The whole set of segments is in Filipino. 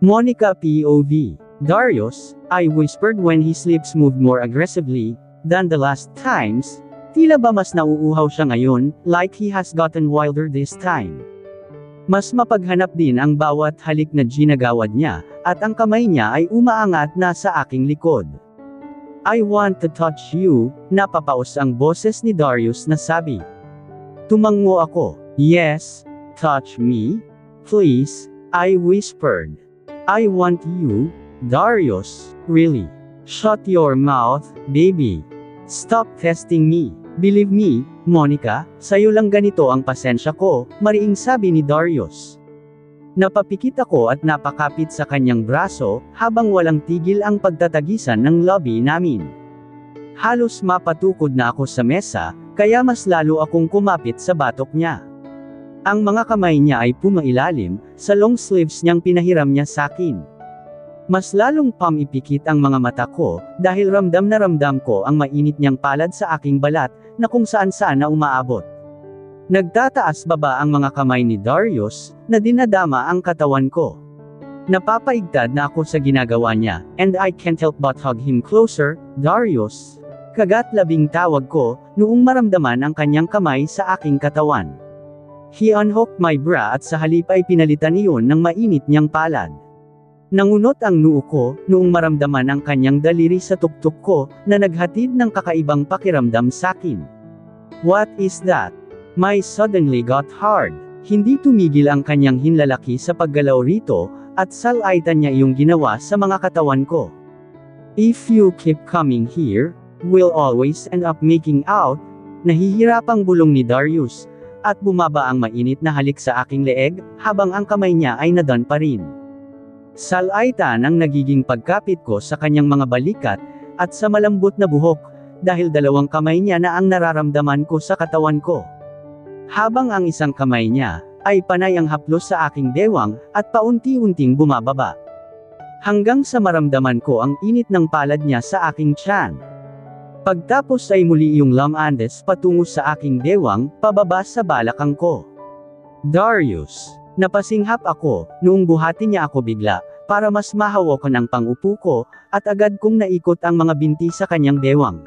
Monica POV. Darius, I whispered when his lips moved more aggressively than the last times. Tila ba mas nauuhaw siya ngayon, like he has gotten wilder this time. Mas mapaghanap din ang bawat halik na ginagawad niya, at ang kamay niya ay umaangat na sa aking likod. I want to touch you, napapaos ang boses ni Darius na sabi. Tumango ako. Yes, touch me, please, I whispered. I want you, Darius, really. Shut your mouth, baby. Stop testing me. Believe me, Monica, sayo lang ganito ang pasensya ko, mariing sabi ni Darius. Napapikit ako at napakapit sa kanyang braso, habang walang tigil ang pagtatagisan ng lobby namin. Halos mapatukod na ako sa mesa, kaya mas lalo akong kumapit sa batok niya. Ang mga kamay niya ay pumailalim, sa long sleeves niyang pinahiram niya sa akin. Mas lalong pamipikit ang mga mata ko, dahil ramdam na ramdam ko ang mainit niyang palad sa aking balat, na kung saan-saan na umaabot. Nagtataas baba ang mga kamay ni Darius, na dinadama ang katawan ko. Napapaigtad na ako sa ginagawa niya, and I can't help but hug him closer, Darius. Kagat labing tawag ko, noong maramdaman ang kanyang kamay sa aking katawan. He unhooked my bra at sa halip ay pinalitan iyon ng mainit niyang palad. Nangunot ang noo ko, noong maramdaman ang kanyang daliri sa tuktok ko, na naghatid ng kakaibang pakiramdam sakin. What is that? My suddenly got hard. Hindi tumigil ang kanyang hinlalaki sa paggalaw rito, at salaitan niya iyong ginawa sa mga katawan ko. If you keep coming here, we'll always end up making out, nahihirapang bulong ni Darius, at bumaba ang mainit na halik sa aking leeg, habang ang kamay niya ay nadan pa rin. Salaitan ang nagiging pagkapit ko sa kanyang mga balikat, at sa malambot na buhok, dahil dalawang kamay niya na ang nararamdaman ko sa katawan ko. Habang ang isang kamay niya, ay panay ang haplos sa aking bewang, at paunti-unting bumababa. Hanggang sa maramdaman ko ang init ng palad niya sa aking tiyan. Pagtapos ay muli iyong lamandes patungo sa aking bewang, pababa sa balakang ko. Darius. Napasinghap ako, noong buhati niya ako bigla, para mas mahawakan ang pangupo ko, at agad kong naikot ang mga binti sa kanyang bewang.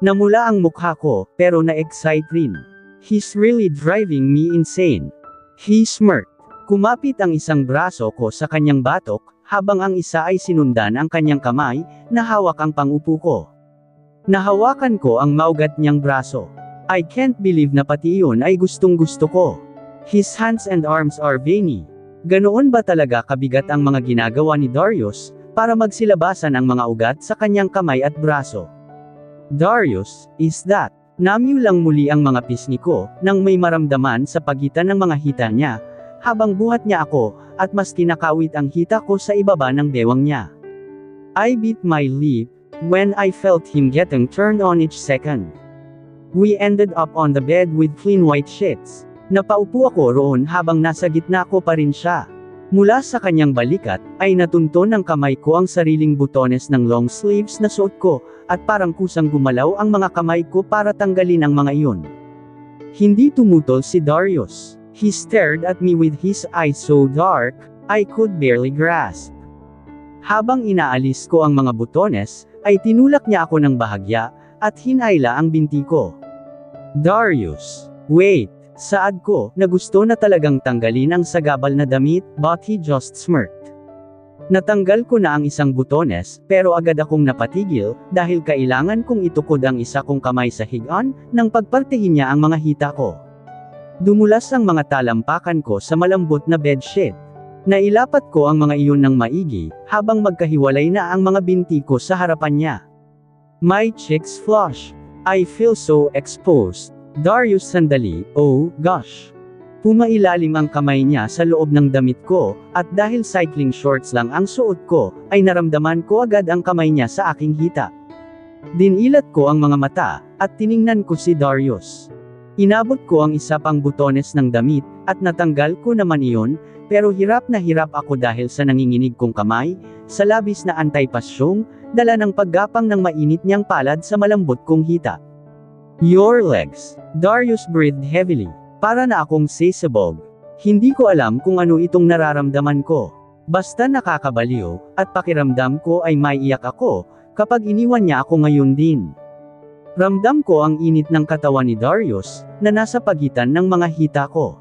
Namula ang mukha ko, pero na-excite rin. He's really driving me insane. He smirked. Kumapit ang isang braso ko sa kanyang batok, habang ang isa ay sinundan ang kanyang kamay, na hawak ang pangupo ko. Nahawakan ko ang maugat niyang braso. I can't believe na pati iyon ay gustong-gusto ko. His hands and arms are veiny. Ganoon ba talaga kabigat ang mga ginagawa ni Darius, para magsilabasan ang mga ugat sa kanyang kamay at braso? Darius, is that? Namyo lang muli ang mga pisngi ko, nang may maramdaman sa pagitan ng mga hita niya, habang buhat niya ako, at mas kinakawit ang hita ko sa ibaba ng bewang niya. I bit my lip, when I felt him getting turned on each second. We ended up on the bed with clean white sheets. Napaupo ako roon habang nasa gitna ko pa rin siya. Mula sa kanyang balikat, ay natunton ng kamay ko ang sariling butones ng long sleeves na suot ko, at parang kusang gumalaw ang mga kamay ko para tanggalin ang mga iyon. Hindi tumutol si Darius. He stared at me with his eyes so dark, I could barely grasp. Habang inaalis ko ang mga butones, ay tinulak niya ako ng bahagya, at hinayla ang binti ko. Darius, wait! Saad ko, na gusto na talagang tanggalin ang sagabal na damit, but he just smirked. Natanggal ko na ang isang butones, pero agad akong napatigil, dahil kailangan kong itukod ang isa kong kamay sa higaan, nang pagpartihin niya ang mga hita ko. Dumulas ang mga talampakan ko sa malambot na bedsheet. Nailapat ko ang mga iyon ng maigi, habang magkahiwalay na ang mga binti ko sa harapan niya. My cheeks flushed. I feel so exposed. Darius sandali, oh, gosh. Pumailalim ang kamay niya sa loob ng damit ko, at dahil cycling shorts lang ang suot ko, ay naramdaman ko agad ang kamay niya sa aking hita. Dinilat ko ang mga mata, at tiningnan ko si Darius. Inabot ko ang isa pang butones ng damit, at natanggal ko naman iyon, pero hirap na hirap ako dahil sa nanginginig kong kamay, sa labis na antipasyong, dala ng paggapang ng mainit niyang palad sa malambot kong hita. Your legs. Darius breathed heavily. Para na akong sisabog. Hindi ko alam kung ano itong nararamdaman ko. Basta nakakabaliw, at pakiramdam ko ay maiiyak ako, kapag iniwan niya ako ngayon din. Ramdam ko ang init ng katawan ni Darius, na nasa pagitan ng mga hita ko.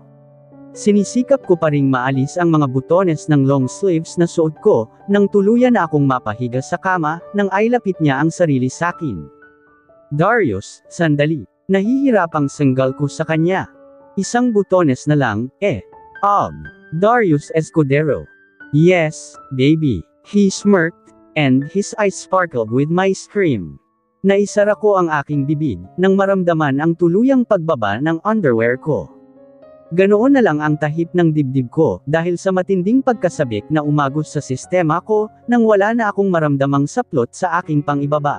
Sinisikap ko pa ring maalis ang mga butones ng long sleeves na suot ko, nang tuluyan na akong mapahiga sa kama, nang ailapit niya ang sarili sakin. Darius, sandali. Nahihirapang sanggal ko sa kanya. Isang butones na lang, Darius Escudero. Yes, baby. He smirked, and his eyes sparkled with my scream. Naisara ko ang aking bibig, nang maramdaman ang tuluyang pagbaba ng underwear ko. Ganoon na lang ang tahip ng dibdib ko, dahil sa matinding pagkasabik na umagos sa sistema ko, nang wala na akong maramdamang saplot sa aking pangibaba.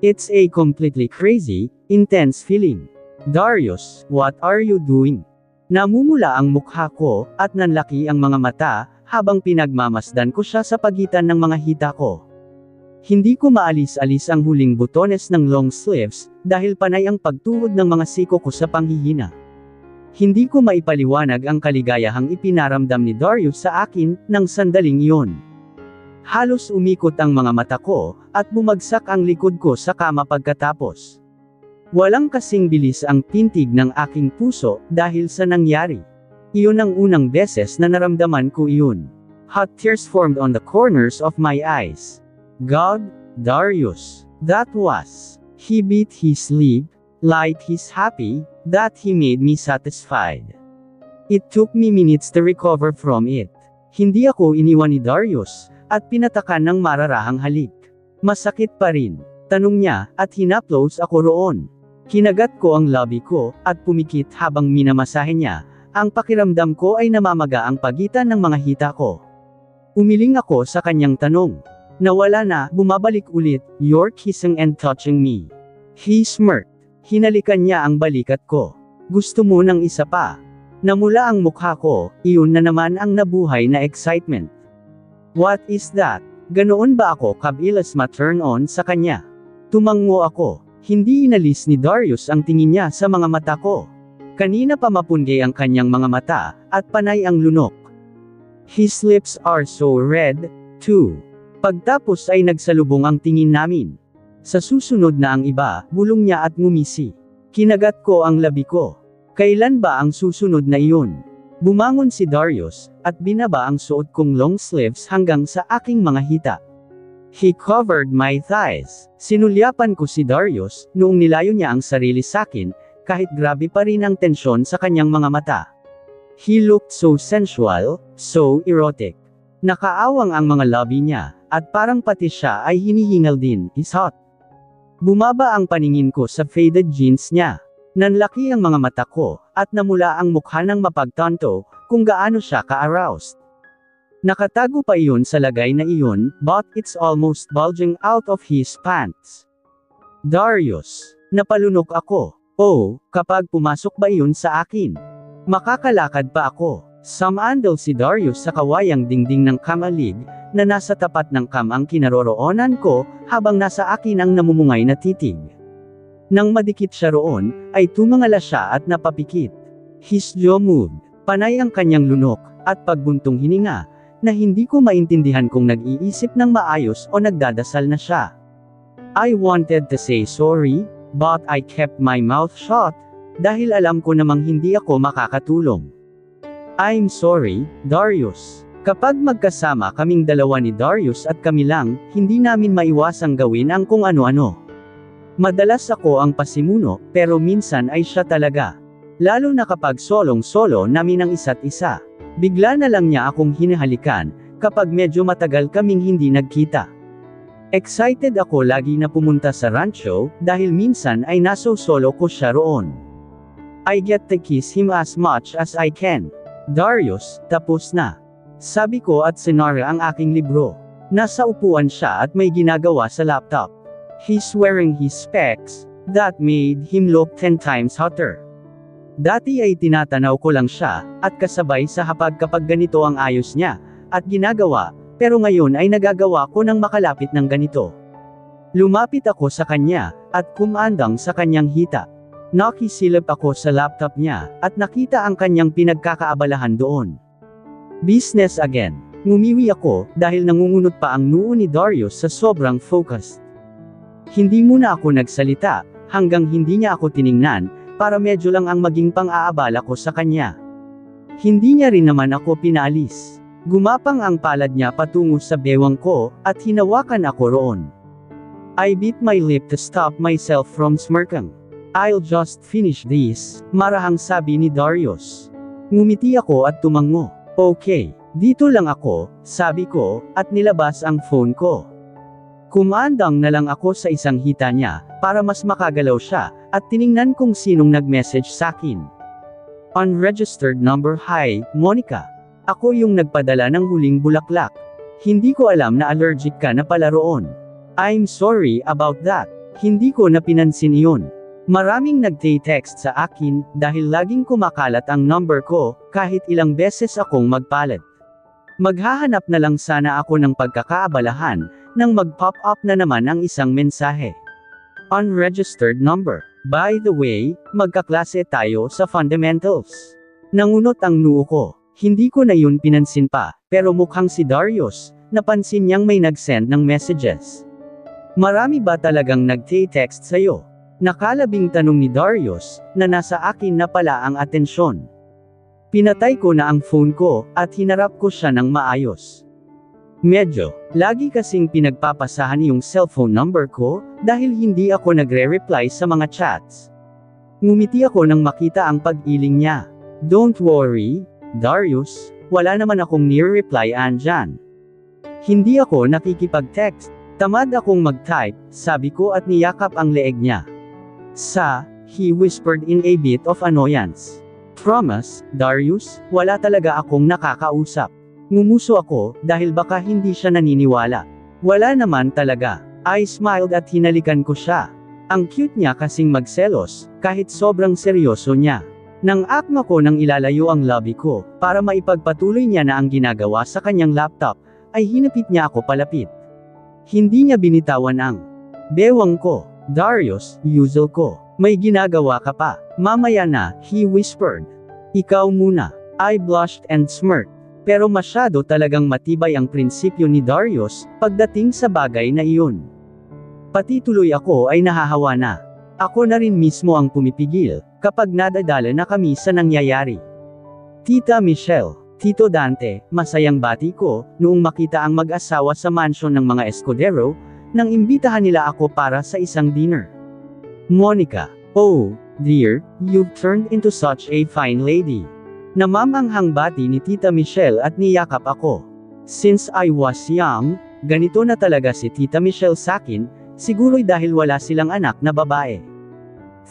It's a completely crazy, intense feeling. Darius, what are you doing? Namumula ang mukha ko, at nanlaki ang mga mata, habang pinagmamasdan ko siya sa pagitan ng mga hita ko. Hindi ko maalis-alis ang huling butones ng long sleeves, dahil panay ang pagtuhod ng mga siko ko sa panghihina. Hindi ko maipaliwanag ang kaligayahang ipinaramdam ni Darius sa akin, ng sandaling iyon. Halos umikot ang mga mata ko, at bumagsak ang likod ko sa kama pagkatapos. Walang kasing bilis ang pintig ng aking puso, dahil sa nangyari. Iyon ang unang beses na naramdaman ko iyon. Hot tears formed on the corners of my eyes. God, Darius, that was. He beat his lip, like he's happy, that he made me satisfied. It took me minutes to recover from it. Hindi ako iniwan ni Darius, at pinatakan ng mararahang halik. Masakit pa rin, tanong niya, at hinaplos ako roon. Kinagat ko ang labi ko, at pumikit habang minamasahe niya. Ang pakiramdam ko ay namamaga ang pagitan ng mga hita ko. Umiling ako sa kanyang tanong. Nawala na, bumabalik ulit, you're kissing and touching me. He smirked. Hinalikan niya ang balikat ko. Gusto mo ng isa pa? Namula ang mukha ko, iyon na naman ang nabuhay na excitement. What is that? Ganoon ba ako kabilas ma-turn on sa kanya? Tumango ako. Hindi inalis ni Darius ang tingin niya sa mga mata ko. Kanina pa mapunggay ang kanyang mga mata, at panay ang lunok. His lips are so red, too. Pagtapos ay nagsalubong ang tingin namin. Sa susunod na ang iba, bulong niya at ngumisi. Kinagat ko ang labi ko. Kailan ba ang susunod na iyon? Bumangon si Darius, at binaba ang suot kong long sleeves hanggang sa aking mga hita. He covered my thighs. Sinulyapan ko si Darius, noong nilayo niya ang sarili sakin, kahit grabe pa rin ang tensyon sa kanyang mga mata. He looked so sensual, so erotic. Nakaawang ang mga labi niya, at parang pati siya ay hinihingal din, he's hot. Bumaba ang paningin ko sa faded jeans niya. Nanlaki ang mga mata ko, at namula ang mukha ng mapagtanto, kung gaano siya ka-aroused. Nakatago pa iyon sa lagay na iyon, but it's almost bulging out of his pants. Darius. Napalunok ako. Oh, kapag pumasok ba iyon sa akin? Makakalakad pa ako. Sumandal si Darius sa kawayang dingding ng kamalig, na nasa tapat ng kamang kinaroroonan ko, habang nasa akin ang namumungay na titig. Nang madikit siya roon, ay tumangala siya at napapikit. His jaw moved. Panay ang kanyang lunok, at pagbuntong hininga, na hindi ko maintindihan kung nag-iisip ng maayos o nagdadasal na siya. I wanted to say sorry, but I kept my mouth shut, dahil alam ko namang hindi ako makakatulong. I'm sorry, Darius. Kapag magkasama kaming dalawa ni Darius at kami lang, hindi namin maiwasang gawin ang kung ano-ano. Madalas ako ang pasimuno, pero minsan ay siya talaga. Lalo na kapag solong-solo namin ang isa't isa. Bigla na lang niya akong hinahalikan, kapag medyo matagal kaming hindi nagkita. Excited ako lagi na pumunta sa rancho, dahil minsan ay naso-solo ko siya roon. I get to kiss him as much as I can. Darius, tapos na. Sabi ko at sinara ang aking libro. Nasa upuan siya at may ginagawa sa laptop. He's wearing his specs, that made him look 10 times hotter. Dati ay tinatanaw ko lang siya, at kasabay sa hapag kapag ganito ang ayos niya, at ginagawa, pero ngayon ay nagagawa ko ng makalapit ng ganito. Lumapit ako sa kanya, at kumandang sa kanyang hita. Nakisilip ako sa laptop niya, at nakita ang kanyang pinagkakaabalahan doon. Business again. Ngumiwi ako, dahil nangungunot pa ang noo ni Darius sa sobrang focused. Hindi muna ako nagsalita, hanggang hindi niya ako tiningnan, para medyo lang ang maging pang-aabala ko sa kanya. Hindi niya rin naman ako pinaalis. Gumapang ang palad niya patungo sa bewang ko, at hinawakan ako roon. I bit my lip to stop myself from smirking. I'll just finish this, marahang sabi ni Darius. Ngumiti ako at tumango. Okay, dito lang ako, sabi ko, at nilabas ang phone ko. Kumaandang na lang ako sa isang hita niya, para mas makagalaw siya, at tiningnan kung sinong nag-message sakin. Unregistered number. Hi, Monica. Ako yung nagpadala ng huling bulaklak. Hindi ko alam na allergic ka na pala roon. I'm sorry about that. Hindi ko na pinansin iyon. Maraming nagte-text sa akin, dahil laging kumakalat ang number ko, kahit ilang beses akong magpalit. Maghahanap na lang sana ako ng pagkakaabalahan, nang mag-pop up na naman ang isang mensahe. Unregistered number. By the way, magkaklase tayo sa fundamentals. Nangunot ang noo ko. Hindi ko na yun pinansin pa, pero mukhang si Darius, napansin niyang may nag-send ng messages. Marami ba talagang nagte-text sa'yo? Nakalabing tanong ni Darius, na nasa akin na pala ang atensyon. Pinatay ko na ang phone ko, at hinarap ko siya ng maayos. Lagi kasing pinagpapasahan yung cellphone number ko, dahil hindi ako nagre-reply sa mga chats. Ngumiti ako nang makita ang pag-iling niya. Don't worry, Darius, wala naman akong near-reply andyan. Hindi ako nakikipag-text, tamad akong mag-type, sabi ko at niyakap ang leeg niya. He whispered in a bit of annoyance. Promise, Darius, wala talaga akong nakakausap. Ngumuso ako, dahil baka hindi siya naniniwala. Wala naman talaga. I smiled at hinalikan ko siya. Ang cute niya kasing magselos, kahit sobrang seryoso niya. Nang akma ko nang ilalayo ang lobby ko, para maipagpatuloy niya na ang ginagawa sa kanyang laptop, ay hinapit niya ako palapit. Hindi niya binitawan ang bewang ko. Darius, usual ko. May ginagawa ka pa. Mamaya na, he whispered. Ikaw muna. I blushed and smirked. Pero masyado talagang matibay ang prinsipyo ni Darius, pagdating sa bagay na iyon. Pati tuloy ako ay nahahawa na. Ako na rin mismo ang pumipigil, kapag nadadala na kami sa nangyayari. Tita Michelle, Tito Dante, masayang bati ko, noong makita ang mag-asawa sa mansyon ng mga Escudero, nang imbitahan nila ako para sa isang dinner. Monica, oh, dear, you've turned into such a fine lady. Namamanghang bati ni Tita Michelle at niyakap ako. Since I was young, ganito na talaga si Tita Michelle sakin, siguro'y dahil wala silang anak na babae.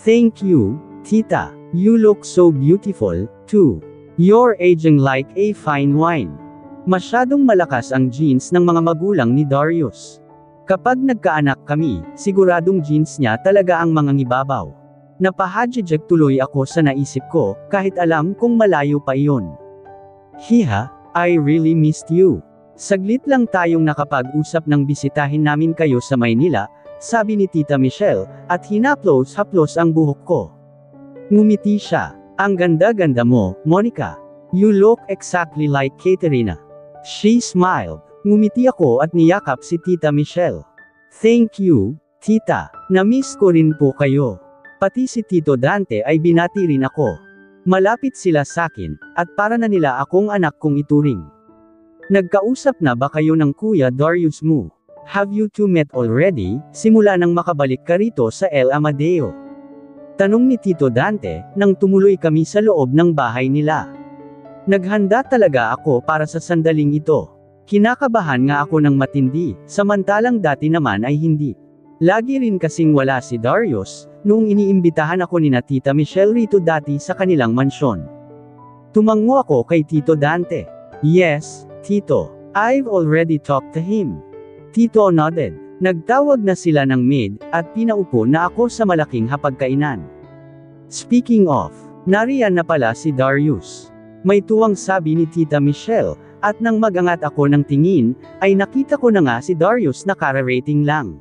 Thank you, Tita. You look so beautiful, too. You're aging like a fine wine. Masyadong malakas ang genes ng mga magulang ni Darius. Kapag nagkaanak kami, siguradong genes niya talaga ang mga ngibabaw. Napahadjejek tuloy ako sa naisip ko, kahit alam kong malayo pa iyon. Hiha, I really missed you. Saglit lang tayong nakapag-usap nang bisitahin namin kayo sa Maynila, sabi ni Tita Michelle, at hinaplos-haplos ang buhok ko. Ngumiti siya. Ang ganda-ganda mo, Monica. You look exactly like Katerina. She smiled. Ngumiti ako at niyakap si Tita Michelle. Thank you, Tita. Na-miss ko rin po kayo. Pati si Tito Dante ay binati rin ako. Malapit sila sakin, at para na nila akong anak kong ituring. Nagkausap na ba kayo ng Kuya Darius mo? Have you two met already, simula nang makabalik ka rito sa El Amadeo? Tanong ni Tito Dante, nang tumuloy kami sa loob ng bahay nila. Naghanda talaga ako para sa sandaling ito. Kinakabahan nga ako ng matindi, samantalang dati naman ay hindi. Lagi rin kasing wala si Darius, noong iniimbitahan ako ni na Tita Michelle rito dati sa kanilang mansyon. Tumango ako kay Tito Dante. Yes, Tito. I've already talked to him. Tito nodded. Nagtawag na sila ng maid, at pinaupo na ako sa malaking hapagkainan. Speaking of, nariyan na pala si Darius. May tuwang sabi ni Tita Michelle, at nang magangat ako ng tingin, ay nakita ko na nga si Darius na kararating lang.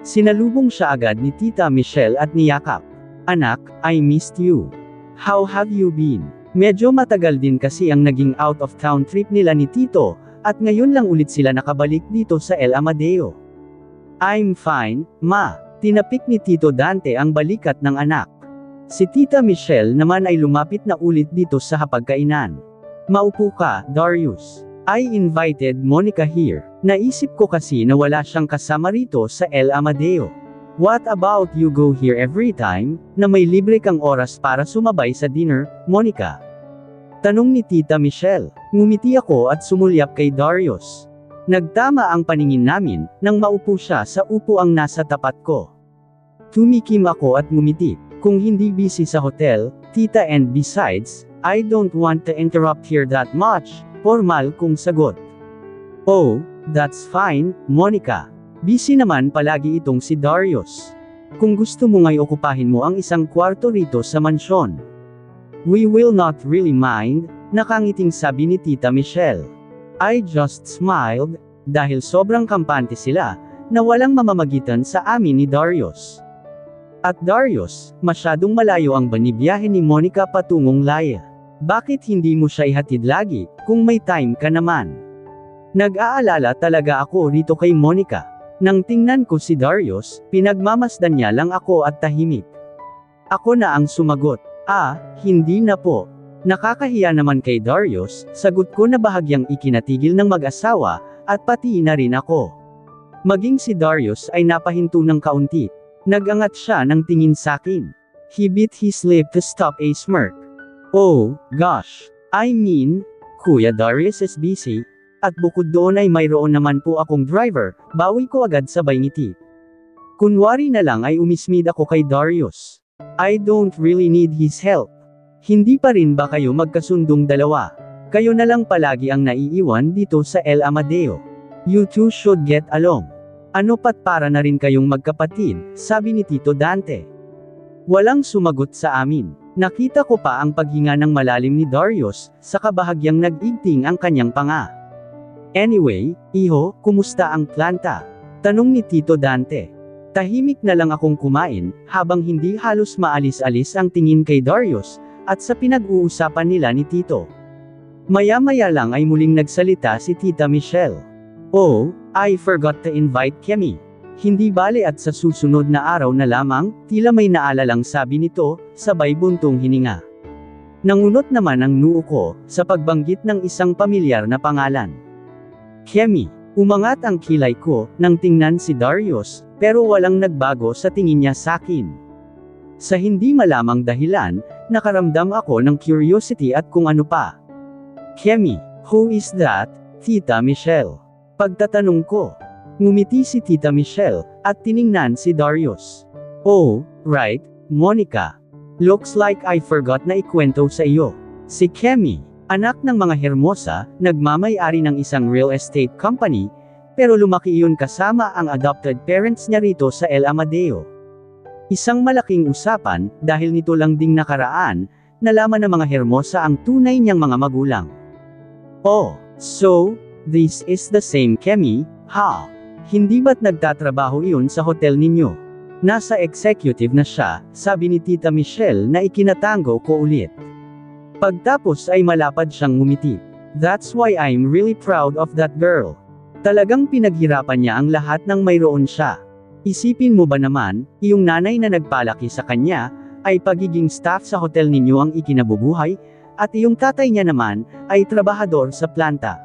Sinalubong siya agad ni Tita Michelle at niyakap. Anak, I missed you. How have you been? Medyo matagal din kasi ang naging out of town trip nila ni Tito, at ngayon lang ulit sila nakabalik dito sa El Amadeo. I'm fine, ma. Tinapik ni Tito Dante ang balikat ng anak. Si Tita Michelle naman ay lumapit na ulit dito sa hapagkainan. Maupo ka, Darius. I invited Monica here. Naisip ko kasi na wala siyang kasama rito sa El Amadeo. What about you go here every time, na may libre kang oras para sumabay sa dinner, Monica? Tanong ni Tita Michelle. Ngumiti ako at sumulyap kay Darius. Nagtama ang paningin namin, nang maupo siya sa upuang nasa tapat ko. Tumikim ako at ngumiti. Kung hindi busy sa hotel, tita, and besides, I don't want to interrupt here that much, formal kong sagot. Oh, that's fine, Monica. Busy naman palagi itong si Darius. Kung gusto mo ngay okupahin mo ang isang kwarto rito sa mansyon. We will not really mind, nakangiting sabi ni Tita Michelle. I just smiled, dahil sobrang kampante sila, na walang mamamagitan sa amin ni Darius. At Darius, masyadong malayo ang banibiyahe ni Monica patungong Laya. Bakit hindi mo siya ihatid lagi, kung may time ka naman? Nag-aalala talaga ako rito kay Monica. Nang tingnan ko si Darius, pinagmamasdan niya lang ako at tahimik. Ako na ang sumagot. Hindi na po. Nakakahiya naman kay Darius, sagot ko na bahagyang ikinatigil ng mag-asawa, at pati na rin ako. Maging si Darius ay napahinto ng kaunti. Nagangat siya ng tingin sakin. He bit his lip to stop a smirk. Oh, gosh. I mean, Kuya Darius is busy. At bukod doon ay mayroon naman po akong driver, bawi ko agad sabay ngiti. Kunwari na lang ay umismid ako kay Darius. I don't really need his help. Hindi pa rin ba kayo magkasundong dalawa? Kayo na lang palagi ang naiiwan dito sa El Amadeo. You two should get along. Ano pat para na rin kayong magkapatid, sabi ni Tito Dante. Walang sumagot sa amin. Nakita ko pa ang paghinga ng malalim ni Darius, sa kabahagyang nag-igting ang kanyang panga. Anyway, iho, kumusta ang planta? Tanong ni Tito Dante. Tahimik na lang akong kumain, habang hindi halos maalis-alis ang tingin kay Darius, at sa pinag-uusapan nila ni Tito. Maya-maya lang ay muling nagsalita si Tita Michelle. Oh, I forgot to invite Kemi. Hindi bale at sa susunod na araw na lamang, tila may naalalang sabi nito, sabay buntong hininga. Nangunot naman ang noo ko, sa pagbanggit ng isang pamilyar na pangalan. Kemi. Umangat ang kilay ko, nang tingnan si Darius, pero walang nagbago sa tingin niya sakin. Sa hindi malamang dahilan, nakaramdam ako ng curiosity at kung ano pa. Kemi, who is that, Tita Michelle? Pagtatanong ko. Ngumiti si Tita Michelle, at tiningnan si Darius. Oh, right, Monica. Looks like I forgot na ikwento sa iyo. Si Kemi, anak ng mga Hermosa, nagmamay-ari ng isang real estate company, pero lumaki iyon kasama ang adopted parents niya rito sa El Amadeo. Isang malaking usapan, dahil nito lang ding nakaraan, nalaman ng mga Hermosa ang tunay niyang mga magulang. Oh, so, this is the same Kemi, ha? Hindi ba't nagtatrabaho iyon sa hotel ninyo? Nasa executive na siya, sabi ni Tita Michelle na ikinatango ko ulit. Pagtapos ay malapad siyang ngumiti. That's why I'm really proud of that girl. Talagang pinaghirapan niya ang lahat ng mayroon siya. Isipin mo ba naman, iyong nanay na nagpalaki sa kanya, ay pagiging staff sa hotel ninyo ang ikinabubuhay, at iyong tatay niya naman, ay trabahador sa planta.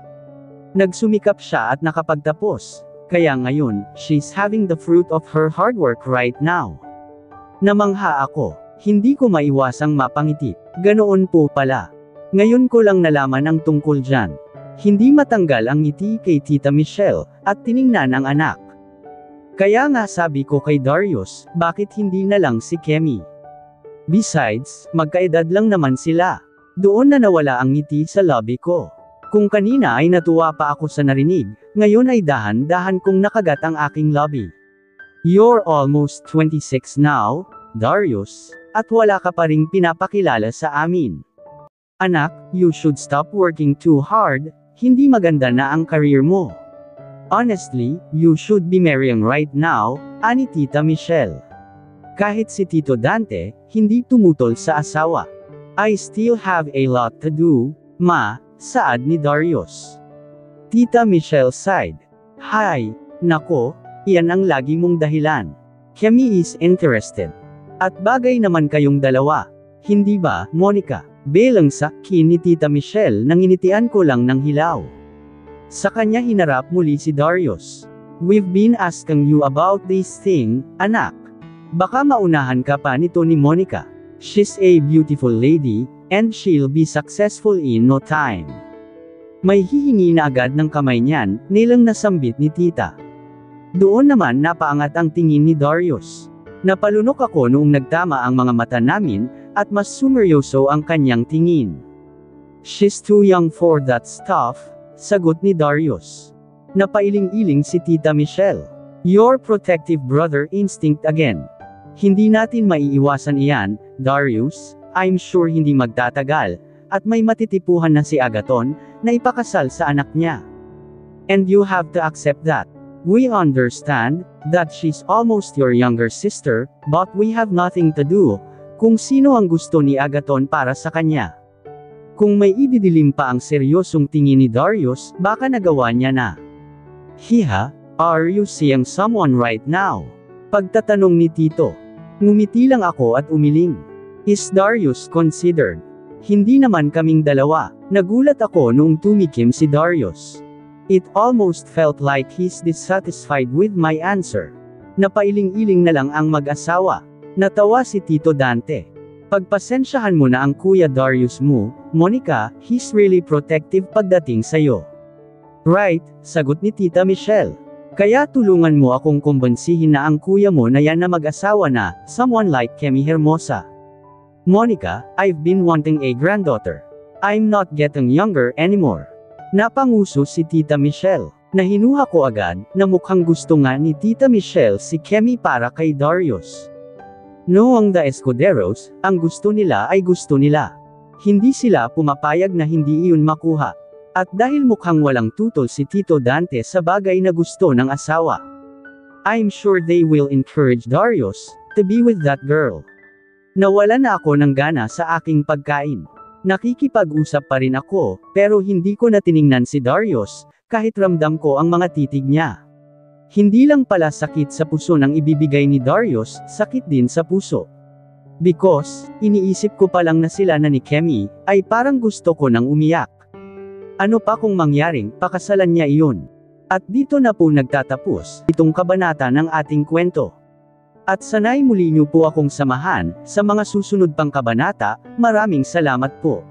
Nagsumikap siya at nakapagtapos, kaya ngayon, she's having the fruit of her hard work right now. Namangha ako, hindi ko maiwasang mapangiti, ganoon po pala. Ngayon ko lang nalaman ang tungkol dyan. Hindi matanggal ang ngiti kay Tita Michelle, at tiningnan ang anak. Kaya nga sabi ko kay Darius, bakit hindi na lang si Kemi? Besides, magkaedad lang naman sila. Doon na nawala ang ngiti sa lobby ko. Kung kanina ay natuwa pa ako sa narinig, ngayon ay dahan-dahan kong nakagat ang aking lobby. You're almost 26 now, Darius, at wala ka pa ring pinapakilala sa amin. Anak, you should stop working too hard, hindi maganda na ang career mo. Honestly, you should be marrying right now, ani Tita Michelle. Kahit si Tito Dante, hindi tumutol sa asawa. I still have a lot to do, ma, saad ni Darius. Tita Michelle sighed. Hay, nako, iyan ang lagi mong dahilan. Kemi is interested. At bagay naman kayong dalawa. Hindi ba, Monica? Belang sakin ni Tita Michelle nang initian ko lang ng hilaw. Sa kanya hinarap muli si Darius. We've been asking you about this thing, anak. Baka maunahan ka pa nito ni Monica. She's a beautiful lady, and she'll be successful in no time. May hihingi na agad ng kamay niyan, nilang nasambit ni Tita. Doon naman napaangat ang tingin ni Darius. Napalunok ako noong nagtama ang mga mata namin, at mas sumeryoso ang kanyang tingin. She's too young for that stuff, sagot ni Darius. Napailing-iling si Tita Michelle. Your protective brother instinct again. Hindi natin maiiwasan iyan, Darius. I'm sure hindi magtatagal, at may matitipuhan na si Agaton, na ipakasal sa anak niya. And you have to accept that. We understand that she's almost your younger sister, but we have nothing to do kung sino ang gusto ni Agaton para sa kanya. Kung may ididilim pa ang seryosong tingin ni Darius, baka nagawa niya na. Hiha, are you seeing someone right now? Pagtatanong ni Tito. Ngumiti lang ako at umiling. Is Darius considered? Hindi naman kaming dalawa. Nagulat ako noong tumikim si Darius. It almost felt like he's dissatisfied with my answer. Napailing-iling na lang ang mag-asawa. Natawa si Tito Dante. Pagpasensyahan mo na ang Kuya Darius mo, Monica, he's really protective pagdating sa'yo. Right, sagot ni Tita Michelle. Kaya tulungan mo akong kumbansihin na ang kuya mo na yan na mag-asawa na, someone like Kemi Hermosa. Monica, I've been wanting a granddaughter. I'm not getting younger anymore. Napanguso si Tita Michelle. Nahinuha ko agad, na mukhang gusto nga ni Tita Michelle si Kemi para kay Darius. Noong the Escuderos, ang gusto nila ay gusto nila. Hindi sila pumapayag na hindi iyon makuha. At dahil mukhang walang tutol si Tito Dante sa bagay na gusto ng asawa, I'm sure they will encourage Darius to be with that girl. Nawala na ako ng gana sa aking pagkain. Nakikipag-usap pa rin ako, pero hindi ko na tiningnan si Darius, kahit ramdam ko ang mga titig niya. Hindi lang pala sakit sa puso nang ibibigay ni Darius, sakit din sa puso. Because, iniisip ko pa lang na sila na ni Kemi, ay parang gusto ko nang umiyak. Ano pa kung mangyaring, pakasalan niya iyon? At dito na po nagtatapos, itong kabanata ng ating kwento. At sanay muli niyo po akong samahan, sa mga susunod pang kabanata, maraming salamat po.